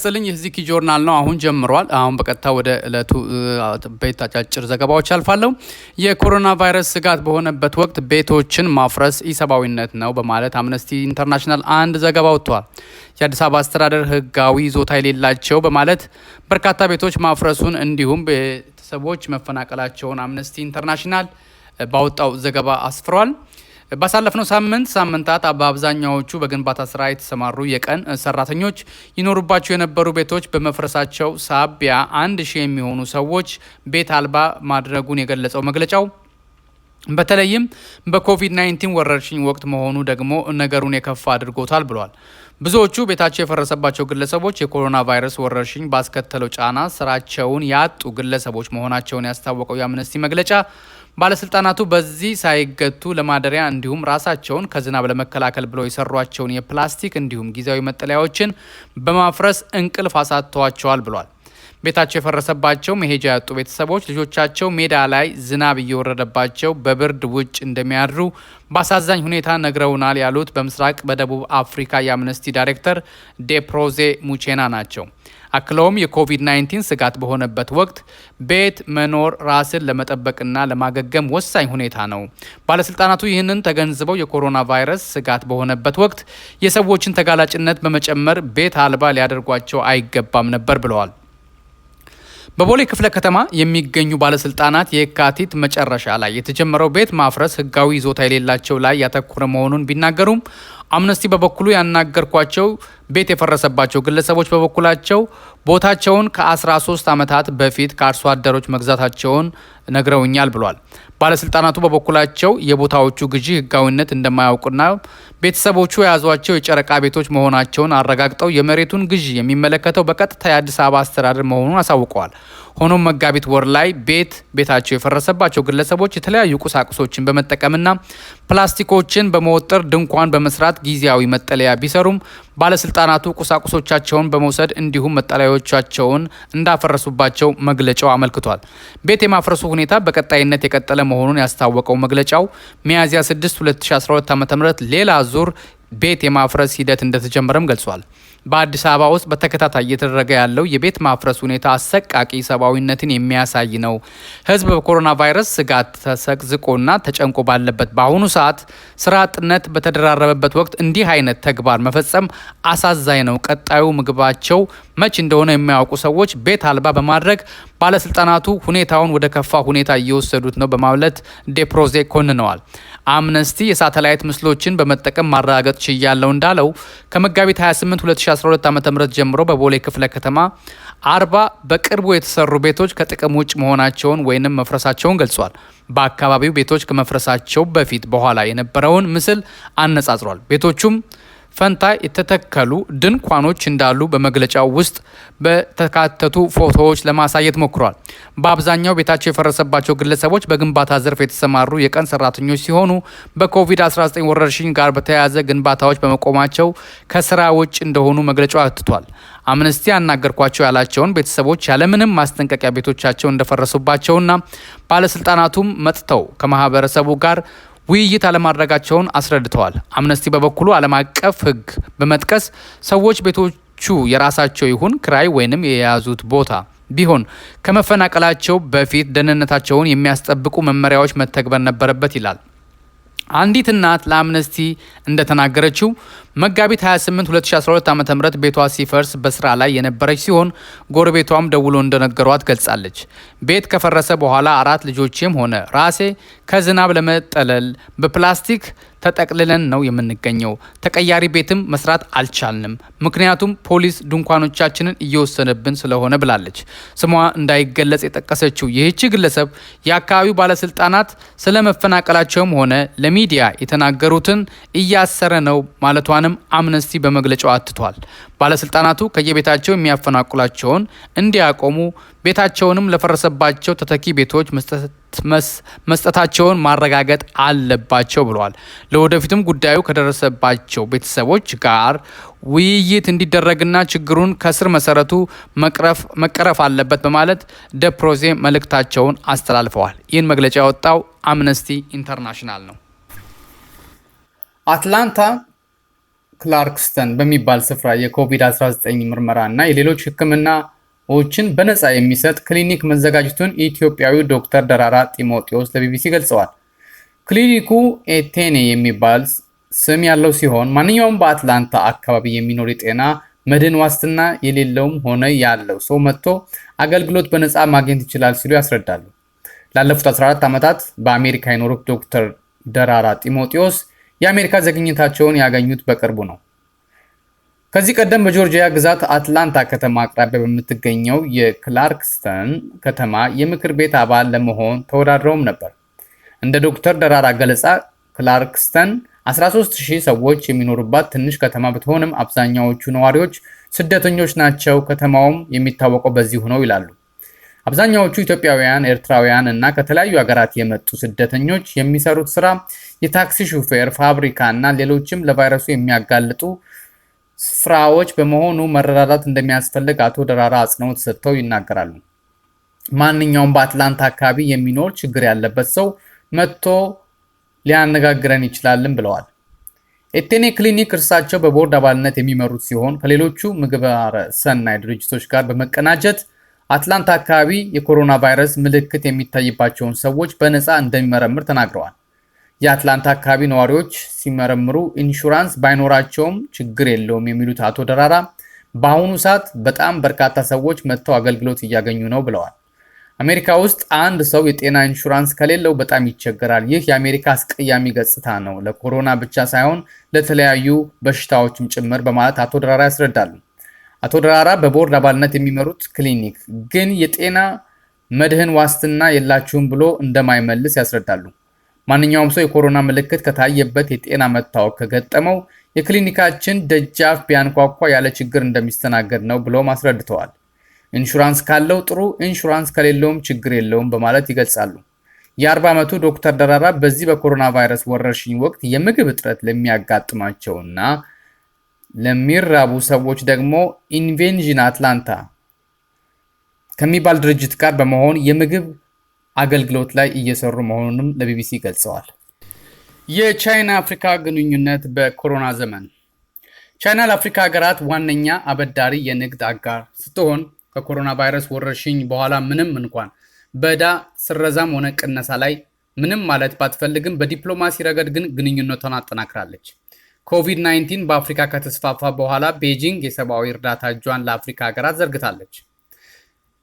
ይስጥልኝ የዚኪ ጆርናል ነው አሁን ጀምሯል። አሁን በቀጥታ ወደ እለቱ ቤት አጫጭር ዘገባዎች አልፋለሁ። የኮሮና ቫይረስ ስጋት በሆነበት ወቅት ቤቶችን ማፍረስ ኢሰብአዊነት ነው በማለት አምነስቲ ኢንተርናሽናል አንድ ዘገባ ወጥቷል። የአዲስ አበባ አስተዳደር ህጋዊ ይዞታ የሌላቸው በማለት በርካታ ቤቶች ማፍረሱን እንዲሁም ቤተሰቦች መፈናቀላቸውን አምነስቲ ኢንተርናሽናል ባወጣው ዘገባ አስፍሯል። ባሳለፍነው ሳምንታት በአብዛኛዎቹ በግንባታ ስራ የተሰማሩ የቀን ሰራተኞች ይኖሩባቸው የነበሩ ቤቶች በመፍረሳቸው ሳቢያ 1000 የሚሆኑ ሰዎች ቤት አልባ ማድረጉን የገለጸው መግለጫው በተለይም በኮቪድ-19 ወረርሽኝ ወቅት መሆኑ ደግሞ ነገሩን የከፋ አድርጎታል ብሏል። ብዙዎቹ ቤታቸው የፈረሰባቸው ግለሰቦች የኮሮና ቫይረስ ወረርሽኝ ባስከተለው ጫና ስራቸውን ያጡ ግለሰቦች መሆናቸውን ያስታወቀው የአምነስቲ መግለጫ ባለስልጣናቱ በዚህ ሳይገቱ ለማደሪያ እንዲሁም ራሳቸውን ከዝናብ ለመከላከል ብለው የሰሯቸውን የፕላስቲክ እንዲሁም ጊዜያዊ መጠለያዎችን በማፍረስ እንቅልፍ አሳጥተዋቸዋል ብሏል። ቤታቸው የፈረሰባቸው መሄጃ ያጡ ቤተሰቦች ልጆቻቸው ሜዳ ላይ ዝናብ እየወረደባቸው በብርድ ውጭ እንደሚያድሩ በአሳዛኝ ሁኔታ ነግረውናል ያሉት በደቡብ አፍሪካ የአምነስቲ ዳይሬክተር ዴፕሮዜ ሙቼና ናቸው። አክለውም የኮቪድ-19 ስጋት በሆነበት ወቅት ቤት መኖር ራስን ለመጠበቅና ለማገገም ወሳኝ ሁኔታ ነው። ባለስልጣናቱ ይህንን ተገንዝበው የኮሮና ቫይረስ ስጋት በሆነበት ወቅት የሰዎችን ተጋላጭነት በመጨመር ቤት አልባ ሊያደርጓቸው አይገባም ነበር ብለዋል። በቦሌ ክፍለ ከተማ የሚገኙ ባለስልጣናት የካቲት መጨረሻ ላይ የተጀመረው ቤት ማፍረስ ህጋዊ ይዞታ የሌላቸው ላይ ያተኮረ መሆኑን ቢናገሩም አምነስቲ በበኩሉ ያናገርኳቸው ቤት የፈረሰባቸው ግለሰቦች በበኩላቸው ቦታቸውን ከ13 ዓመታት በፊት ከአርሶ አደሮች መግዛታቸውን ነግረውኛል ብሏል። ባለስልጣናቱ በበኩላቸው የቦታዎቹ ግዢ ህጋዊነት እንደማያውቁና ቤተሰቦቹ የያዟቸው የጨረቃ ቤቶች መሆናቸውን አረጋግጠው የመሬቱን ግዢ የሚመለከተው በቀጥታ የአዲስ አበባ አስተዳደር መሆኑን አሳውቀዋል። ሆኖም መጋቢት ወር ላይ ቤታቸው የፈረሰባቸው ግለሰቦች የተለያዩ ቁሳቁሶችን በመጠቀምና ፕላስቲኮችን በመወጠር ድንኳን በመስራት ጊዜያዊ መጠለያ ቢሰሩም ባለስልጣናቱ ቁሳቁሶቻቸውን በመውሰድ እንዲሁም መጠለያዎቻቸውን እንዳፈረሱባቸው መግለጫው አመልክቷል። ቤት የማፍረሱ ሁኔታ በቀጣይነት የቀጠለ መሆኑን ያስታወቀው መግለጫው ሚያዝያ 6 2012 ዓ.ም ሌላ ዙር ቤት የማፍረስ ሂደት እንደተጀመረም ገልጿል። በአዲስ አበባ ውስጥ በተከታታይ እየተደረገ ያለው የቤት ማፍረስ ሁኔታ አሰቃቂ ሰብአዊነትን የሚያሳይ ነው። ህዝብ በኮሮና ቫይረስ ስጋት ተሰቅዝቆና ተጨንቆ ባለበት በአሁኑ ሰዓት ስራ አጥነት በተደራረበበት ወቅት እንዲህ አይነት ተግባር መፈጸም አሳዛኝ ነው። ቀጣዩ ምግባቸው መች እንደሆነ የሚያውቁ ሰዎች ቤት አልባ በማድረግ ባለስልጣናቱ ሁኔታውን ወደ ከፋ ሁኔታ እየወሰዱት ነው በማለት ዴፕሮዜ ኮንነዋል። አምነስቲ የሳተላይት ምስሎችን በመጠቀም ማረጋገጥ ችያለው እንዳለው ከመጋቢት 28 2012 ዓ.ም ጀምሮ በቦሌ ክፍለ ከተማ 40 በቅርቡ የተሰሩ ቤቶች ከጥቅም ውጭ መሆናቸውን ወይንም መፍረሳቸውን ገልጿል። በአካባቢው ቤቶች ከመፍረሳቸው በፊት በኋላ የነበረውን ምስል አነጻጽሯል። ቤቶቹም ፈንታ የተተከሉ ድንኳኖች እንዳሉ በመግለጫው ውስጥ በተካተቱ ፎቶዎች ለማሳየት ሞክሯል። በአብዛኛው ቤታቸው የፈረሰባቸው ግለሰቦች በግንባታ ዘርፍ የተሰማሩ የቀን ሰራተኞች ሲሆኑ በኮቪድ-19 ወረርሽኝ ጋር በተያያዘ ግንባታዎች በመቆማቸው ከስራ ውጭ እንደሆኑ መግለጫው አትቷል። አምነስቲ ያናገርኳቸው ያላቸውን ቤተሰቦች ያለምንም ማስጠንቀቂያ ቤቶቻቸው እንደፈረሱባቸውና ባለስልጣናቱም መጥተው ከማህበረሰቡ ጋር ውይይት አለማድረጋቸውን አስረድተዋል። አምነስቲ በበኩሉ ዓለም አቀፍ ሕግ በመጥቀስ ሰዎች ቤቶቹ የራሳቸው ይሁን ክራይ ወይንም የያዙት ቦታ ቢሆን ከመፈናቀላቸው በፊት ደህንነታቸውን የሚያስጠብቁ መመሪያዎች መተግበር ነበረበት ይላል። አንዲት እናት ለአምነስቲ እንደተናገረችው መጋቢት 28 2012 ዓ.ም ቤቷ ሲፈርስ በስራ ላይ የነበረች ሲሆን ጎረቤቷም ደውሎ እንደነገሯት ገልጻለች። ቤት ከፈረሰ በኋላ 4 ልጆቼም ሆነ ራሴ ከዝናብ ለመጠለል በፕላስቲክ ተጠቅልለን ነው የምንገኘው። ተቀያሪ ቤትም መስራት አልቻልንም፣ ምክንያቱም ፖሊስ ድንኳኖቻችንን እየወሰነብን ስለሆነ ብላለች። ስሟ እንዳይገለጽ የጠቀሰችው ይህች ግለሰብ የአካባቢው ባለስልጣናት ስለመፈናቀላቸውም ሆነ ለሚዲያ የተናገሩትን እያሰረ ነው ማለቷንም አምነስቲ በመግለጫው አትቷል። ባለስልጣናቱ ከየቤታቸው የሚያፈናቅሏቸውን እንዲያቆሙ ቤታቸውንም ለፈረሰባቸው ተተኪ ቤቶች መስጠታቸውን ማረጋገጥ አለባቸው ብለዋል። ለወደፊትም ጉዳዩ ከደረሰባቸው ቤተሰቦች ጋር ውይይት እንዲደረግና ችግሩን ከስር መሰረቱ መቀረፍ አለበት በማለት ዴፕሮዜ መልእክታቸውን አስተላልፈዋል። ይህን መግለጫ ያወጣው አምነስቲ ኢንተርናሽናል ነው። አትላንታ ክላርክስተን በሚባል ስፍራ የኮቪድ-19 ምርመራ እና የሌሎች ሕክምናዎችን በነፃ የሚሰጥ ክሊኒክ መዘጋጀቱን ኢትዮጵያዊው ዶክተር ደራራ ጢሞቴዎስ ለቢቢሲ ገልጸዋል። ክሊኒኩ ኤቴኔ የሚባል ስም ያለው ሲሆን ማንኛውም በአትላንታ አካባቢ የሚኖር የጤና መድህን ዋስትና የሌለውም ሆነ ያለው ሰው መጥቶ አገልግሎት በነፃ ማግኘት ይችላል ሲሉ ያስረዳሉ። ላለፉት 14 ዓመታት በአሜሪካ የኖሩት ዶክተር ደራራ ጢሞቴዎስ የአሜሪካ ዜግነታቸውን ያገኙት በቅርቡ ነው። ከዚህ ቀደም በጆርጂያ ግዛት አትላንታ ከተማ አቅራቢያ በምትገኘው የክላርክስተን ከተማ የምክር ቤት አባል ለመሆን ተወዳድረውም ነበር። እንደ ዶክተር ደራራ ገለጻ ክላርክስተን 13,000 ሰዎች የሚኖሩባት ትንሽ ከተማ ብትሆንም አብዛኛዎቹ ነዋሪዎች ስደተኞች ናቸው። ከተማውም የሚታወቀው በዚሁ ነው ይላሉ። አብዛኛዎቹ ኢትዮጵያውያን፣ ኤርትራውያን እና ከተለያዩ ሀገራት የመጡ ስደተኞች የሚሰሩት ስራ የታክሲ ሹፌር፣ ፋብሪካ እና ሌሎችም ለቫይረሱ የሚያጋልጡ ስፍራዎች በመሆኑ መረዳዳት እንደሚያስፈልግ አቶ ደራራ አጽንኦት ሰጥተው ይናገራሉ። ማንኛውም በአትላንታ አካባቢ የሚኖር ችግር ያለበት ሰው መጥቶ ሊያነጋግረን ይችላልም ብለዋል። ኤቴኔ ክሊኒክ እርሳቸው በቦርድ አባልነት የሚመሩት ሲሆን ከሌሎቹ ምግባረ ሰናይ ድርጅቶች ጋር በመቀናጀት አትላንታ አካባቢ የኮሮና ቫይረስ ምልክት የሚታይባቸውን ሰዎች በነፃ እንደሚመረምር ተናግረዋል። የአትላንታ አካባቢ ነዋሪዎች ሲመረምሩ ኢንሹራንስ ባይኖራቸውም ችግር የለውም የሚሉት አቶ ደራራ በአሁኑ ሰዓት በጣም በርካታ ሰዎች መጥተው አገልግሎት እያገኙ ነው ብለዋል። አሜሪካ ውስጥ አንድ ሰው የጤና ኢንሹራንስ ከሌለው በጣም ይቸገራል። ይህ የአሜሪካ አስቀያሚ ገጽታ ነው፣ ለኮሮና ብቻ ሳይሆን ለተለያዩ በሽታዎችም ጭምር በማለት አቶ ደራራ ያስረዳሉ። አቶ ደራራ በቦርድ አባልነት የሚመሩት ክሊኒክ ግን የጤና መድህን ዋስትና የላችሁም ብሎ እንደማይመልስ ያስረዳሉ። ማንኛውም ሰው የኮሮና ምልክት ከታየበት፣ የጤና መታወክ ከገጠመው የክሊኒካችን ደጃፍ ቢያንኳኳ ያለ ችግር እንደሚስተናገድ ነው ብሎም አስረድተዋል። ኢንሹራንስ ካለው ጥሩ፣ ኢንሹራንስ ከሌለውም ችግር የለውም በማለት ይገልጻሉ። የ40 ዓመቱ ዶክተር ደራራ በዚህ በኮሮና ቫይረስ ወረርሽኝ ወቅት የምግብ እጥረት ለሚያጋጥማቸውና ለሚራቡ ሰዎች ደግሞ ኢንቬንዥን አትላንታ ከሚባል ድርጅት ጋር በመሆን የምግብ አገልግሎት ላይ እየሰሩ መሆኑንም ለቢቢሲ ገልጸዋል። የቻይና አፍሪካ ግንኙነት በኮሮና ዘመን። ቻይና ለአፍሪካ ሀገራት ዋነኛ አበዳሪ የንግድ አጋር ስትሆን ከኮሮና ቫይረስ ወረርሽኝ በኋላ ምንም እንኳን በዕዳ ስረዛም ሆነ ቅነሳ ላይ ምንም ማለት ባትፈልግም በዲፕሎማሲ ረገድ ግን ግንኙነቷን አጠናክራለች። ኮቪድ-19 በአፍሪካ ከተስፋፋ በኋላ ቤጂንግ የሰብአዊ እርዳታ እጇን ለአፍሪካ ሀገራት ዘርግታለች።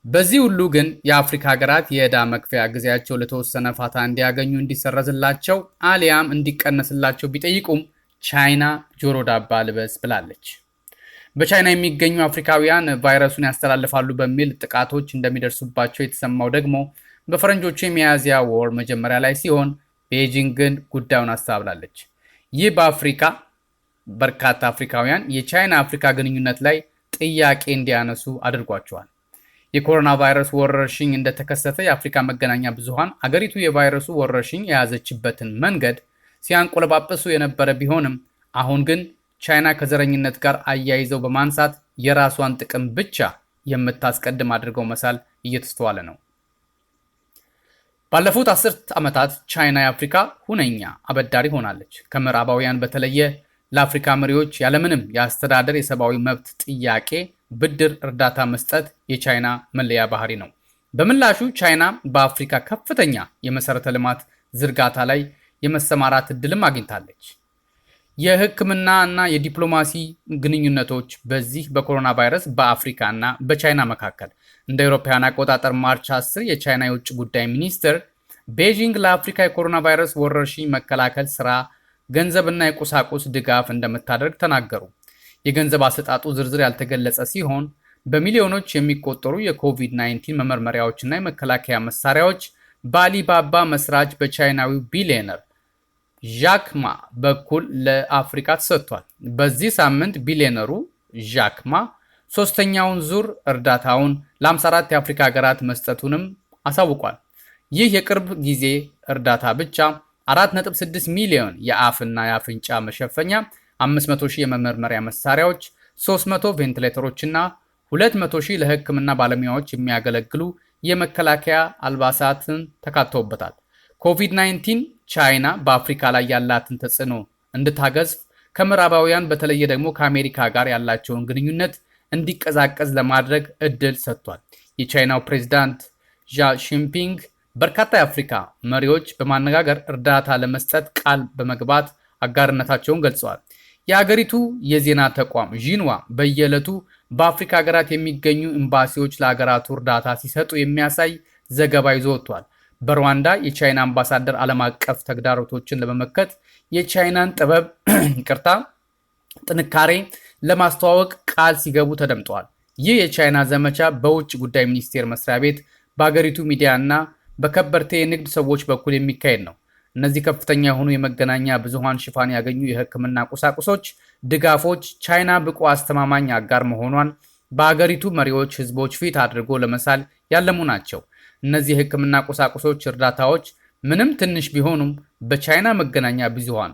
በዚህ ሁሉ ግን የአፍሪካ ሀገራት የዕዳ መክፈያ ጊዜያቸው ለተወሰነ ፋታ እንዲያገኙ እንዲሰረዝላቸው አሊያም እንዲቀነስላቸው ቢጠይቁም ቻይና ጆሮ ዳባ ልበስ ብላለች። በቻይና የሚገኙ አፍሪካውያን ቫይረሱን ያስተላልፋሉ በሚል ጥቃቶች እንደሚደርሱባቸው የተሰማው ደግሞ በፈረንጆቹ የሚያዝያ ወር መጀመሪያ ላይ ሲሆን ቤጂንግ ግን ጉዳዩን አስተባብላለች። ይህ በአፍሪካ በርካታ አፍሪካውያን የቻይና አፍሪካ ግንኙነት ላይ ጥያቄ እንዲያነሱ አድርጓቸዋል። የኮሮና ቫይረስ ወረርሽኝ እንደተከሰተ የአፍሪካ መገናኛ ብዙሃን አገሪቱ የቫይረሱ ወረርሽኝ የያዘችበትን መንገድ ሲያንቆለጳጵሱ የነበረ ቢሆንም አሁን ግን ቻይና ከዘረኝነት ጋር አያይዘው በማንሳት የራሷን ጥቅም ብቻ የምታስቀድም አድርገው መሳል እየተስተዋለ ነው። ባለፉት 10 ዓመታት ቻይና የአፍሪካ ሁነኛ አበዳሪ ሆናለች። ከምዕራባውያን በተለየ ለአፍሪካ መሪዎች ያለምንም የአስተዳደር የሰብአዊ መብት ጥያቄ ብድር እርዳታ መስጠት የቻይና መለያ ባህሪ ነው። በምላሹ ቻይና በአፍሪካ ከፍተኛ የመሰረተ ልማት ዝርጋታ ላይ የመሰማራት እድልም አግኝታለች። የሕክምና እና የዲፕሎማሲ ግንኙነቶች በዚህ በኮሮና ቫይረስ በአፍሪካ እና በቻይና መካከል እንደ አውሮፓውያን አቆጣጠር ማርች 10 የቻይና የውጭ ጉዳይ ሚኒስትር ቤጂንግ ለአፍሪካ የኮሮና ቫይረስ ወረርሽኝ መከላከል ስራ ገንዘብና የቁሳቁስ ድጋፍ እንደምታደርግ ተናገሩ። የገንዘብ አሰጣጡ ዝርዝር ያልተገለጸ ሲሆን በሚሊዮኖች የሚቆጠሩ የኮቪድ-19 መመርመሪያዎችና የመከላከያ መሳሪያዎች በአሊባባ መስራች በቻይናዊው ቢሊዮነር ዣክማ በኩል ለአፍሪካ ተሰጥቷል። በዚህ ሳምንት ቢሊዮነሩ ዣክማ ሶስተኛውን ዙር እርዳታውን ለ54 የአፍሪካ ሀገራት መስጠቱንም አሳውቋል። ይህ የቅርብ ጊዜ እርዳታ ብቻ 4.6 ሚሊዮን የአፍና የአፍንጫ መሸፈኛ፣ 500,000 የመመርመሪያ መሳሪያዎች፣ 300 ቬንቲሌተሮችና 200,000 ለሕክምና ባለሙያዎች የሚያገለግሉ የመከላከያ አልባሳትን ተካተውበታል። ኮቪድ-19 ቻይና በአፍሪካ ላይ ያላትን ተጽዕኖ እንድታገዝፍ ከምዕራባውያን በተለየ ደግሞ ከአሜሪካ ጋር ያላቸውን ግንኙነት እንዲቀዛቀዝ ለማድረግ እድል ሰጥቷል። የቻይናው ፕሬዝዳንት ዢ ጂንፒንግ በርካታ የአፍሪካ መሪዎች በማነጋገር እርዳታ ለመስጠት ቃል በመግባት አጋርነታቸውን ገልጸዋል። የአገሪቱ የዜና ተቋም ዢንዋ በየዕለቱ በአፍሪካ ሀገራት የሚገኙ ኤምባሲዎች ለሀገራቱ እርዳታ ሲሰጡ የሚያሳይ ዘገባ ይዞ ወጥቷል። በሩዋንዳ የቻይና አምባሳደር ዓለም አቀፍ ተግዳሮቶችን ለመመከት የቻይናን ጥንካሬ ለማስተዋወቅ ቃል ሲገቡ ተደምጠዋል። ይህ የቻይና ዘመቻ በውጭ ጉዳይ ሚኒስቴር መስሪያ ቤት፣ በሀገሪቱ ሚዲያ እና በከበርቴ የንግድ ሰዎች በኩል የሚካሄድ ነው። እነዚህ ከፍተኛ የሆኑ የመገናኛ ብዙሃን ሽፋን ያገኙ የሕክምና ቁሳቁሶች ድጋፎች ቻይና ብቁ አስተማማኝ አጋር መሆኗን በአገሪቱ መሪዎች ህዝቦች ፊት አድርጎ ለመሳል ያለሙ ናቸው። እነዚህ የሕክምና ቁሳቁሶች እርዳታዎች ምንም ትንሽ ቢሆኑም በቻይና መገናኛ ብዙሃን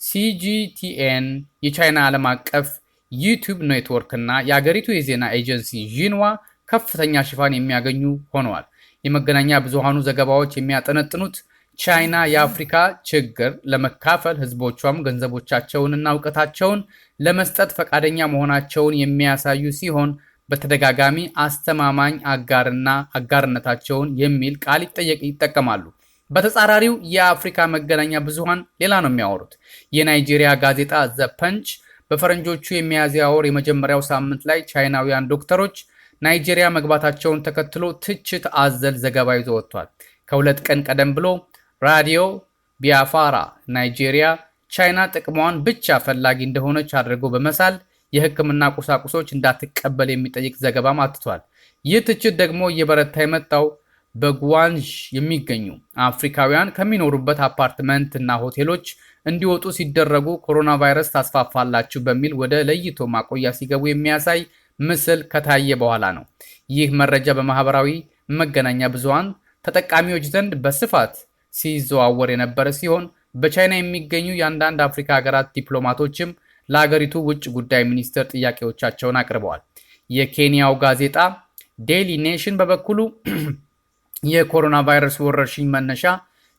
ሲጂቲኤን፣ የቻይና ዓለም አቀፍ ዩቲዩብ ኔትወርክ እና የአገሪቱ የዜና ኤጀንሲ ዢንዋ ከፍተኛ ሽፋን የሚያገኙ ሆነዋል። የመገናኛ ብዙሃኑ ዘገባዎች የሚያጠነጥኑት ቻይና የአፍሪካ ችግር ለመካፈል ህዝቦቿም ገንዘቦቻቸውንና እውቀታቸውን ለመስጠት ፈቃደኛ መሆናቸውን የሚያሳዩ ሲሆን በተደጋጋሚ አስተማማኝ አጋርነታቸውን የሚል ቃል ይጠቀማሉ። በተጻራሪው የአፍሪካ መገናኛ ብዙሃን ሌላ ነው የሚያወሩት። የናይጄሪያ ጋዜጣ ዘ ፐንች በፈረንጆቹ የሚያዝያ ወር የመጀመሪያው ሳምንት ላይ ቻይናውያን ዶክተሮች ናይጄሪያ መግባታቸውን ተከትሎ ትችት አዘል ዘገባ ይዞ ወጥቷል። ከሁለት ቀን ቀደም ብሎ ራዲዮ ቢያፋራ ናይጄሪያ ቻይና ጥቅሟን ብቻ ፈላጊ እንደሆነች አድርጎ በመሳል የሕክምና ቁሳቁሶች እንዳትቀበል የሚጠይቅ ዘገባም አትቷል። ይህ ትችት ደግሞ እየበረታ የመጣው በጓንዥ የሚገኙ አፍሪካውያን ከሚኖሩበት አፓርትመንት እና ሆቴሎች እንዲወጡ ሲደረጉ ኮሮና ቫይረስ ታስፋፋላችሁ በሚል ወደ ለይቶ ማቆያ ሲገቡ የሚያሳይ ምስል ከታየ በኋላ ነው። ይህ መረጃ በማህበራዊ መገናኛ ብዙሃን ተጠቃሚዎች ዘንድ በስፋት ሲዘዋወር የነበረ ሲሆን በቻይና የሚገኙ የአንዳንድ አፍሪካ ሀገራት ዲፕሎማቶችም ለሀገሪቱ ውጭ ጉዳይ ሚኒስትር ጥያቄዎቻቸውን አቅርበዋል። የኬንያው ጋዜጣ ዴይሊ ኔሽን በበኩሉ የኮሮና ቫይረስ ወረርሽኝ መነሻ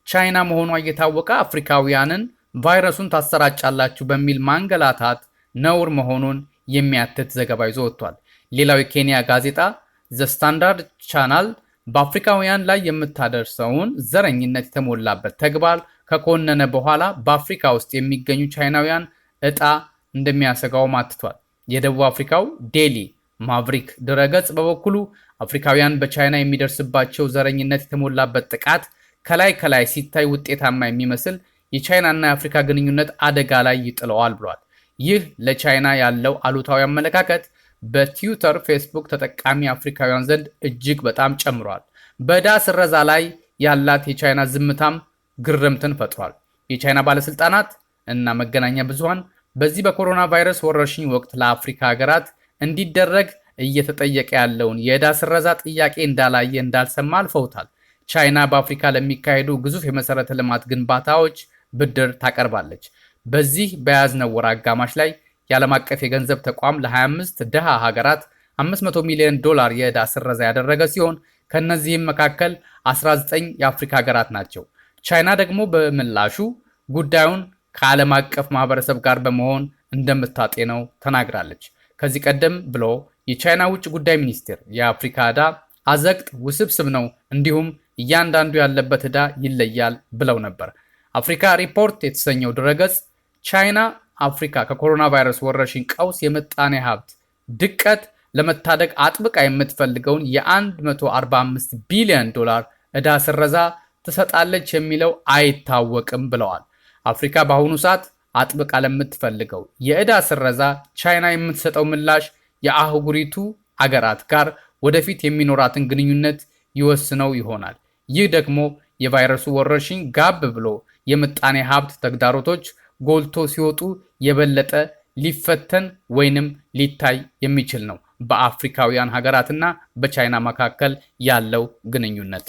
ቻይና መሆኗ እየታወቀ አፍሪካውያንን ቫይረሱን ታሰራጫላችሁ በሚል ማንገላታት ነውር መሆኑን የሚያትት ዘገባ ይዞ ወጥቷል። ሌላው የኬንያ ጋዜጣ ዘ ስታንዳርድ ቻናል በአፍሪካውያን ላይ የምታደርሰውን ዘረኝነት የተሞላበት ተግባር ከኮነነ በኋላ በአፍሪካ ውስጥ የሚገኙ ቻይናውያን ዕጣ እንደሚያሰጋው አትቷል። የደቡብ አፍሪካው ዴሊ ማቭሪክ ድረገጽ በበኩሉ አፍሪካውያን በቻይና የሚደርስባቸው ዘረኝነት የተሞላበት ጥቃት ከላይ ሲታይ ውጤታማ የሚመስል የቻይናና የአፍሪካ ግንኙነት አደጋ ላይ ይጥለዋል ብሏል። ይህ ለቻይና ያለው አሉታዊ አመለካከት በትዊተር፣ ፌስቡክ ተጠቃሚ አፍሪካውያን ዘንድ እጅግ በጣም ጨምሯል። በዕዳ ስረዛ ላይ ያላት የቻይና ዝምታም ግርምትን ፈጥሯል። የቻይና ባለስልጣናት እና መገናኛ ብዙሃን በዚህ በኮሮና ቫይረስ ወረርሽኝ ወቅት ለአፍሪካ ሀገራት እንዲደረግ እየተጠየቀ ያለውን የዕዳ ስረዛ ጥያቄ እንዳላየ እንዳልሰማ አልፈውታል። ቻይና በአፍሪካ ለሚካሄዱ ግዙፍ የመሰረተ ልማት ግንባታዎች ብድር ታቀርባለች። በዚህ በያዝነው ወር አጋማሽ ላይ የዓለም አቀፍ የገንዘብ ተቋም ለ25 ድሃ ሀገራት $500 ሚሊዮን የዕዳ ስረዛ ያደረገ ሲሆን ከነዚህም መካከል 19 የአፍሪካ ሀገራት ናቸው። ቻይና ደግሞ በምላሹ ጉዳዩን ከዓለም አቀፍ ማህበረሰብ ጋር በመሆን እንደምታጤነው ተናግራለች። ከዚህ ቀደም ብሎ የቻይና ውጭ ጉዳይ ሚኒስቴር የአፍሪካ ዕዳ አዘቅት ውስብስብ ነው፣ እንዲሁም እያንዳንዱ ያለበት ዕዳ ይለያል ብለው ነበር። አፍሪካ ሪፖርት የተሰኘው ድረገጽ ቻይና አፍሪካ ከኮሮና ቫይረስ ወረርሽኝ ቀውስ የምጣኔ ሀብት ድቀት ለመታደግ አጥብቃ የምትፈልገውን የ$145 ቢሊዮን ዕዳ ስረዛ ትሰጣለች የሚለው አይታወቅም ብለዋል። አፍሪካ በአሁኑ ሰዓት አጥብቃ ለምትፈልገው የዕዳ ስረዛ ቻይና የምትሰጠው ምላሽ የአህጉሪቱ አገራት ጋር ወደፊት የሚኖራትን ግንኙነት ይወስነው ይሆናል። ይህ ደግሞ የቫይረሱ ወረርሽኝ ጋብ ብሎ የምጣኔ ሀብት ተግዳሮቶች ጎልቶ ሲወጡ የበለጠ ሊፈተን ወይንም ሊታይ የሚችል ነው። በአፍሪካውያን ሀገራትና በቻይና መካከል ያለው ግንኙነት